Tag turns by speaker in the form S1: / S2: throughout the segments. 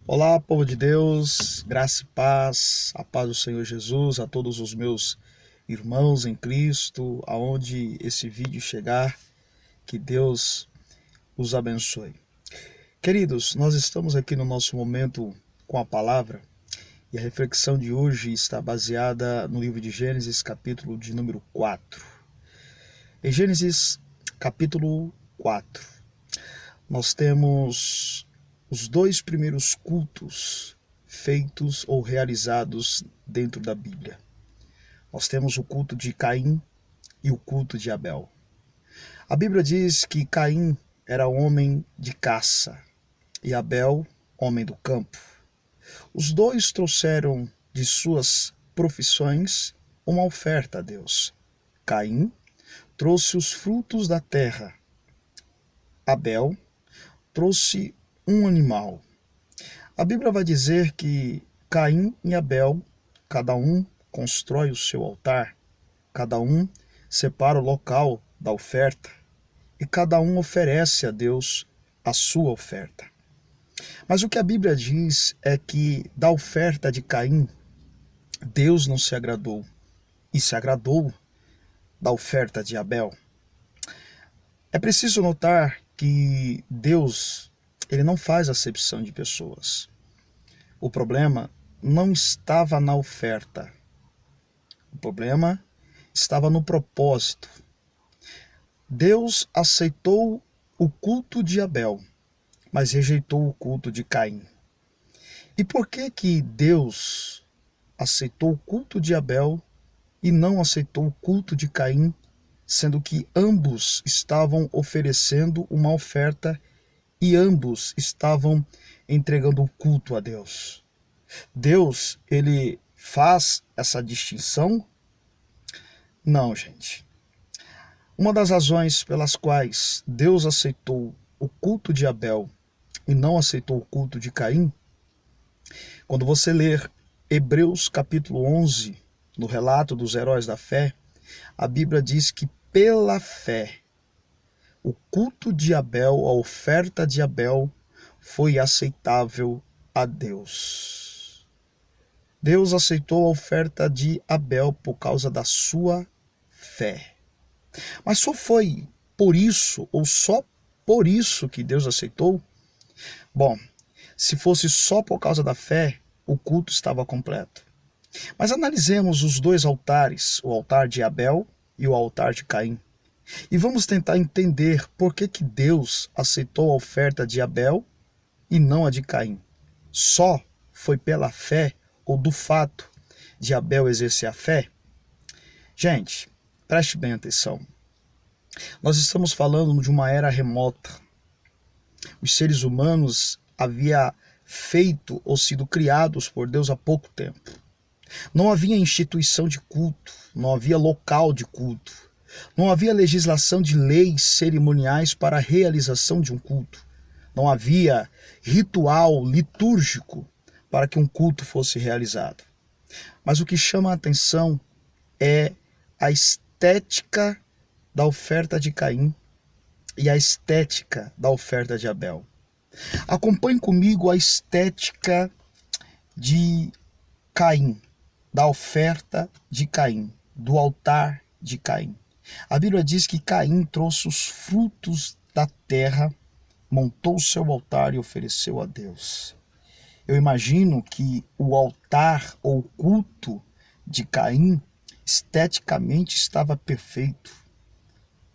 S1: Olá, povo de Deus, graça e paz, a paz do Senhor Jesus a todos os meus irmãos em Cristo, aonde esse vídeo chegar, que Deus os abençoe. Queridos, nós estamos aqui no nosso momento com a palavra e a reflexão de hoje está baseada no livro de Gênesis, capítulo de número 4. Em Gênesis, capítulo 4, nós temos os dois primeiros cultos feitos ou realizados dentro da Bíblia. Nós temos o culto de Caim e o culto de Abel. A Bíblia diz que Caim era homem de caça e Abel, homem do campo. Os dois trouxeram de suas profissões uma oferta a Deus. Caim trouxe os frutos da terra. Abel trouxe um animal. A Bíblia vai dizer que Caim e Abel, cada um constrói o seu altar, cada um separa o local da oferta e cada um oferece a Deus a sua oferta. Mas o que a Bíblia diz é que da oferta de Caim, Deus não se agradou e se agradou da oferta de Abel. É preciso notar que Deus, ele não faz acepção de pessoas. O problema não estava na oferta. O problema estava no propósito. Deus aceitou o culto de Abel, mas rejeitou o culto de Caim. E por que Deus aceitou o culto de Abel e não aceitou o culto de Caim, sendo que ambos estavam oferecendo uma oferta e ambos estavam entregando o culto a Deus? Deus, ele faz essa distinção? Não, gente. Uma das razões pelas quais Deus aceitou o culto de Abel e não aceitou o culto de Caim, quando você ler Hebreus capítulo 11, no relato dos heróis da fé, a Bíblia diz que pela fé, o culto de Abel, a oferta de Abel, foi aceitável a Deus. Deus aceitou a oferta de Abel por causa da sua fé. Mas só foi por isso, ou só por isso que Deus aceitou? Bom, se fosse só por causa da fé, o culto estava completo. Mas analisemos os dois altares, o altar de Abel e o altar de Caim. E vamos tentar entender por que Deus aceitou a oferta de Abel e não a de Caim. Só foi pela fé ou do fato de Abel exercer a fé? Gente, preste bem atenção. Nós estamos falando de uma era remota. Os seres humanos haviam feito ou sido criados por Deus há pouco tempo. Não havia instituição de culto, não havia local de culto, não havia legislação de leis cerimoniais para a realização de um culto, não havia ritual litúrgico para que um culto fosse realizado. Mas o que chama a atenção é a estética da oferta de Caim e a estética da oferta de Abel. Acompanhe comigo a estética de Caim, da oferta de Caim, do altar de Caim. A Bíblia diz que Caim trouxe os frutos da terra, montou o seu altar e ofereceu a Deus. Eu imagino que o altar ou culto de Caim esteticamente estava perfeito.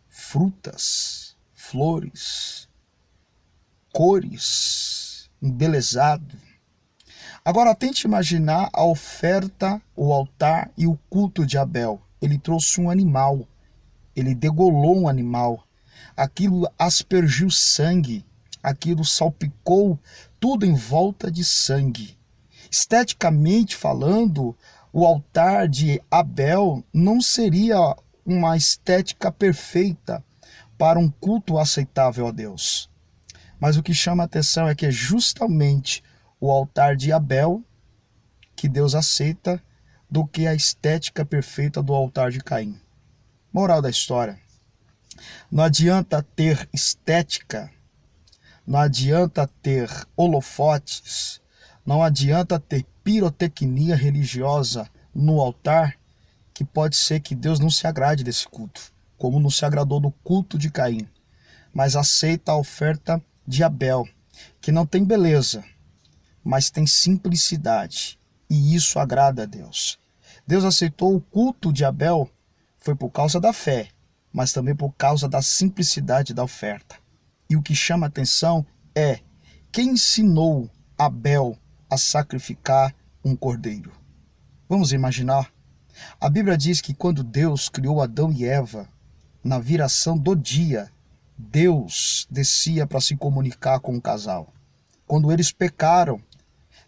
S1: Frutas, flores, cores, embelezado. Agora tente imaginar a oferta, o altar e o culto de Abel. Ele trouxe um animal, ele degolou um animal, aquilo aspergiu sangue, aquilo salpicou tudo em volta de sangue. Esteticamente falando, o altar de Abel não seria uma estética perfeita para um culto aceitável a Deus. Mas o que chama a atenção é que é justamente o altar de Abel que Deus aceita do que a estética perfeita do altar de Caim. Moral da história: não adianta ter estética, não adianta ter holofotes, Não adianta ter pirotecnia religiosa no altar, que pode ser que Deus não se agrade desse culto, como não se agradou do culto de Caim, mas aceita a oferta de Abel, que não tem beleza, mas tem simplicidade, e isso agrada a Deus. Deus aceitou o culto de Abel, foi por causa da fé, mas também por causa da simplicidade da oferta. E o que chama atenção é quem ensinou Abel a sacrificar um cordeiro. Vamos imaginar? A Bíblia diz que quando Deus criou Adão e Eva, na viração do dia, Deus descia para se comunicar com o casal. Quando eles pecaram,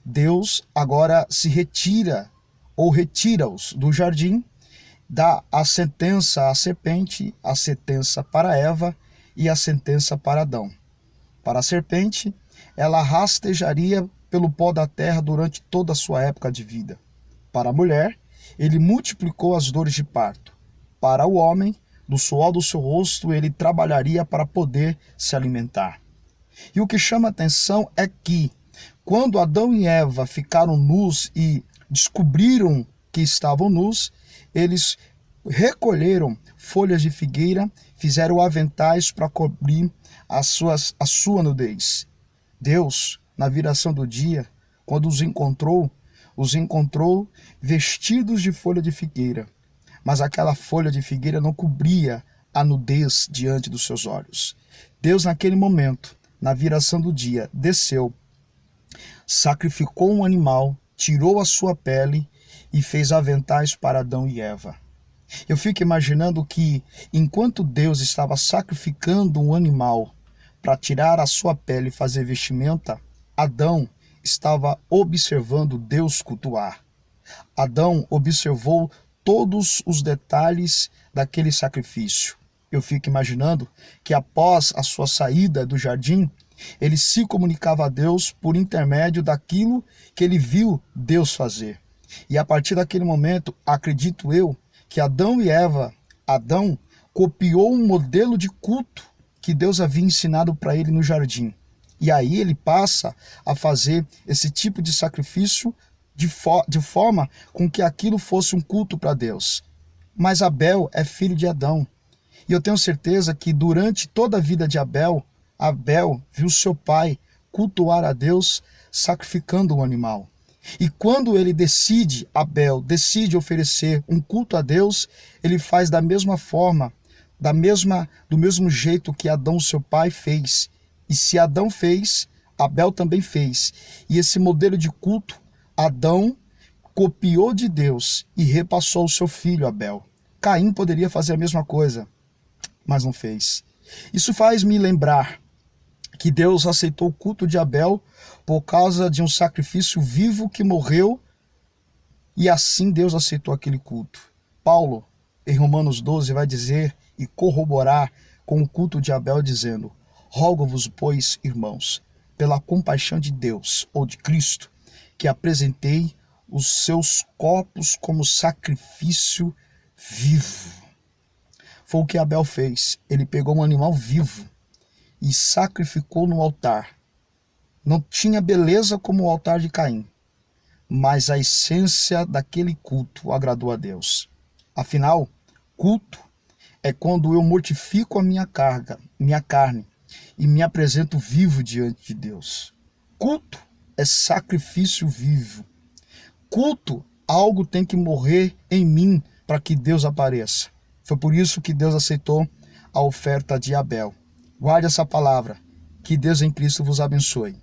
S1: Deus agora se retira ou retira-os do jardim, dá a sentença à serpente, a sentença para Eva e a sentença para Adão. Para a serpente, ela rastejaria pelo pó da terra durante toda a sua época de vida. Para a mulher, ele multiplicou as dores de parto. Para o homem, do suor do seu rosto, ele trabalharia para poder se alimentar. E o que chama atenção é que, quando Adão e Eva ficaram nus e descobriram que estavam nus, eles recolheram folhas de figueira, fizeram aventais para cobrir a sua nudez. Deus, na viração do dia, quando os encontrou vestidos de folha de figueira. Mas aquela folha de figueira não cobria a nudez diante dos seus olhos. Deus, naquele momento, na viração do dia, desceu, sacrificou um animal, tirou a sua pele e fez aventais para Adão e Eva. Eu fico imaginando que, enquanto Deus estava sacrificando um animal para tirar a sua pele e fazer vestimenta, Adão estava observando Deus cultuar. Adão observou todos os detalhes daquele sacrifício. Eu fico imaginando que após a sua saída do jardim, ele se comunicava a Deus por intermédio daquilo que ele viu Deus fazer. E a partir daquele momento, acredito eu, que Adão copiou um modelo de culto que Deus havia ensinado para ele no jardim. E aí ele passa a fazer esse tipo de sacrifício de forma com que aquilo fosse um culto para Deus. Mas Abel é filho de Adão. E eu tenho certeza que durante toda a vida de Abel viu seu pai cultuar a Deus sacrificando um animal. E quando Abel decide oferecer um culto a Deus, ele faz da mesma forma, do mesmo jeito que Adão, seu pai, fez. E se Adão fez, Abel também fez. E esse modelo de culto, Adão copiou de Deus e repassou ao seu filho Abel. Caim poderia fazer a mesma coisa, mas não fez. Isso faz me lembrar que Deus aceitou o culto de Abel por causa de um sacrifício vivo que morreu, e assim Deus aceitou aquele culto. Paulo, em Romanos 12, vai dizer e corroborar com o culto de Abel, dizendo: rogo-vos, pois, irmãos, pela compaixão de Deus, ou de Cristo, que apresentei os seus corpos como sacrifício vivo. Foi o que Abel fez. Ele pegou um animal vivo e sacrificou no altar. Não tinha beleza como o altar de Caim, mas a essência daquele culto agradou a Deus. Afinal, culto é quando eu mortifico a minha carne, e me apresento vivo diante de Deus. Culto é sacrifício vivo. Culto, algo tem que morrer em mim para que Deus apareça. Foi por isso que Deus aceitou a oferta de Abel. Guarde essa palavra. Que Deus em Cristo vos abençoe.